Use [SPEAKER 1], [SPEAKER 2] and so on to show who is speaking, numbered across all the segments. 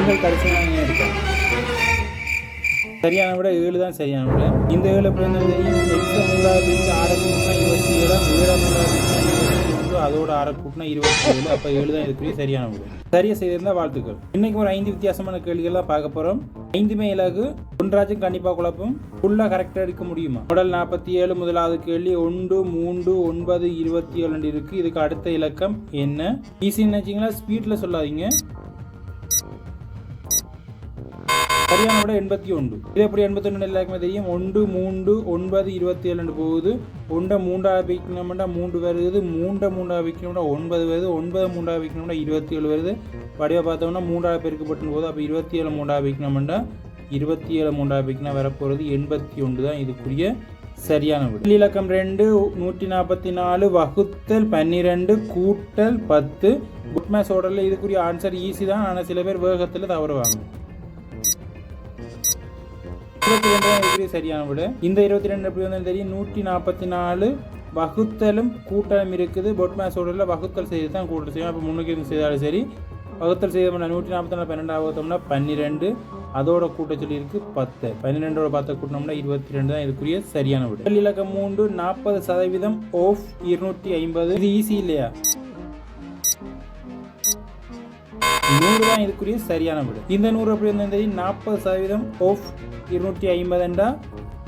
[SPEAKER 1] நீங்கள் கடைசியாக எடுக்கலாம். சரியான விட 7 தான் சரியான விட. இந்த 7 எப்படி இருந்தாலும் தெரியும். எக்ஸை 3 6 கூட்டினா 27, 7 3 அதோட 6 கூட்டினா 27. அப்போ 7 தான் இதுக்குரிய சரியான விட. சரியா செய்திருந்தால் வாழ்த்துக்கள். இன்னைக்கு ஒரு 5 வித்தியாசமான கேள்விகள் தான் பார்க்க போகிறோம். 5மே இலகு. ஒன்றாச்சும் கண்டிப்பாக குழப்பம். ஃபுல்லாக கரெக்டாக எடுக்க முடியுமா? முதல் 47 முதலாவது கேள்வி 1 3 9 27 இருக்குது. இதுக்கு அடுத்த இலக்கம் என்ன? ஈஸின்னு வச்சிங்களா, ஸ்பீடில் சொல்லாதீங்க. சரியான விட 81. இது எப்படி 81 எல்லாருக்குமே தெரியும். 1 3 9 27 போகுது. 1 3 வைக்கணும்னா 3 வருது. 3 வைக்கணும்னா 9 வருது. 9 3 வைக்கணும்னா 27 வருது. வடிவாக பார்த்தோம்னா 3 பெருக்கப்பட்டு போகுது. அப்போ 27 3 வைக்கணும்னா 27 3 வைக்கணும் வரப்போகிறது 81 தான் இதுக்குரிய சரியான விட. இலக்கம் 2 144 வகுத்தல் 12 கூட்டல் 10. குட் மேத்ஸ் ஆர்டரில் இதுக்குரிய ஆன்சர் ஈஸி தான். ஆனால் சில பேர் வேகத்தில் தவறுவாங்க. 22 சரியான விட. இந்த 22 எப்படி வந்து தெரியும். 144 வகுத்தலும் கூட்டலும் இருக்குது. பொட் மேத்ஸ் ஆர்டரில் வகுத்தல் செய்து தான் கூட்டல் செய்யும். அப்போ முன்னுக்கு செய்தாலும் சரி. வகுத்தல் செய்தோம்னா 144 12 வகுத்தோம்னா 12. அதோட கூட்ட சொல்லி இருக்கு 10. 12ஓட 10 கூட்டினோம்னா 22 தான் இதுக்குரிய சரியான விட. இலக்கம் 3 40% ஆஃப் 250. இது ஈஸி இல்லையா? 100 தான் இதுக்குரிய சரியான விட. இந்த 100 எப்படி இருந்தாலும் தெரியும். 40% ஆஃப் 250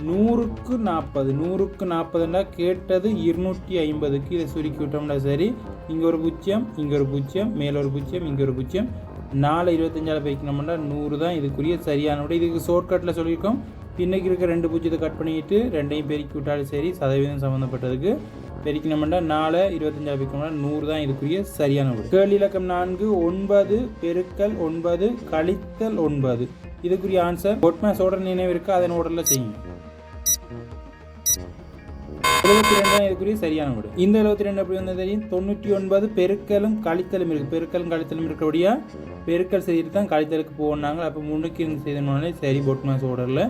[SPEAKER 1] 100க்கு 40. 100க்கு 40 கேட்டது 250க்கு. இதை சுருக்கி விட்டோம்னா சரி. இங்கே ஒரு பூஜ்ஜியம், இங்கே ஒரு பூஜ்ஜியம், மேலே ஒரு பூஜ்ஜியம், இங்கே ஒரு பூஜ்ஜியம். 4 25 வைக்கணும்னா 100 தான் இதுக்குரிய சரியான விட. இதுக்கு ஷார்ட்கட்டில் சொல்லியிருக்கோம். பின்னைக்கு இருக்க 2 பூஜ்ஜியத்தை கட் பண்ணிட்டு 2ஐயும் பெருக்கி விட்டாலும் சரி. சதவீதம் சம்மந்தப்பட்டதுக்கு பெருக்கினோம்னா 4 25 வைக்கணும்னா 100 தான் இதுக்குரிய சரியான விட. கேள்வி இலக்கம் 4 9 பெருக்கல் 9 கழித்தல் 9. இதுக்குரிய ஆன்சர் பொட் மேத்ஸ் ஆர்டர் நினைவு இருக்கு. அதன் ஆர்டரில் செய்யும். 72 தான் இதுக்குரிய சரியான விட. இந்த 72 எப்படி வந்து தெரியும். 99 பெருக்கலும் கழித்தலும் இருக்குது. பெருக்கலும் கழித்தலும் இருக்கிறபடியா பெருக்கல் செய்துட்டு தான் கழித்தலுக்கு போனாங்க. அப்போ முன்னுக்கு இருந்து செய்தோம்னாலே சரி. பொட் மேத்ஸ் ஆர்டரில்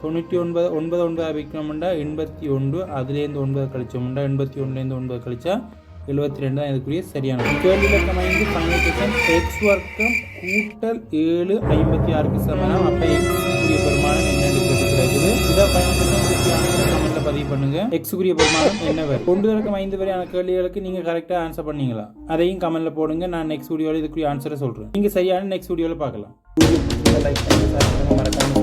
[SPEAKER 1] 99 9 வைக்கணும்னா 81. அதுலேருந்து 9 கழிச்சோம்னா 81லேருந்து 9 கழிச்சா 72 தான் இதுக்குரிய சரியான. கேள்வி இலக்கம் 5 ஃபைனல் எக்ஸ் வர்க்கம் கூட்டல் 7 56க்கு சமம். அப்போ எக்ஸுக்குரிய பெருமானம் என்னன்னு கிடைக்குது. இதை ஃபைனல் பதிவு பண்ணுங்க. எக்ஸுக்குரிய பெருமானம் என்ன வரும்? 1 வரையான கேள்விகளுக்கு நீங்க கரெக்டா ஆன்சர் பண்ணீங்களா? அதையும் கமெண்ட்ல போடுங்க. நான் நெக்ஸ்ட் வீடியோல இதுக்குரிய ஆன்சரை சொல்றேன். நீங்க சரியான நெக்ஸ்ட் வீடியோல பார்க்கலாம். லைக் பண்ணுங்க, மறக்காம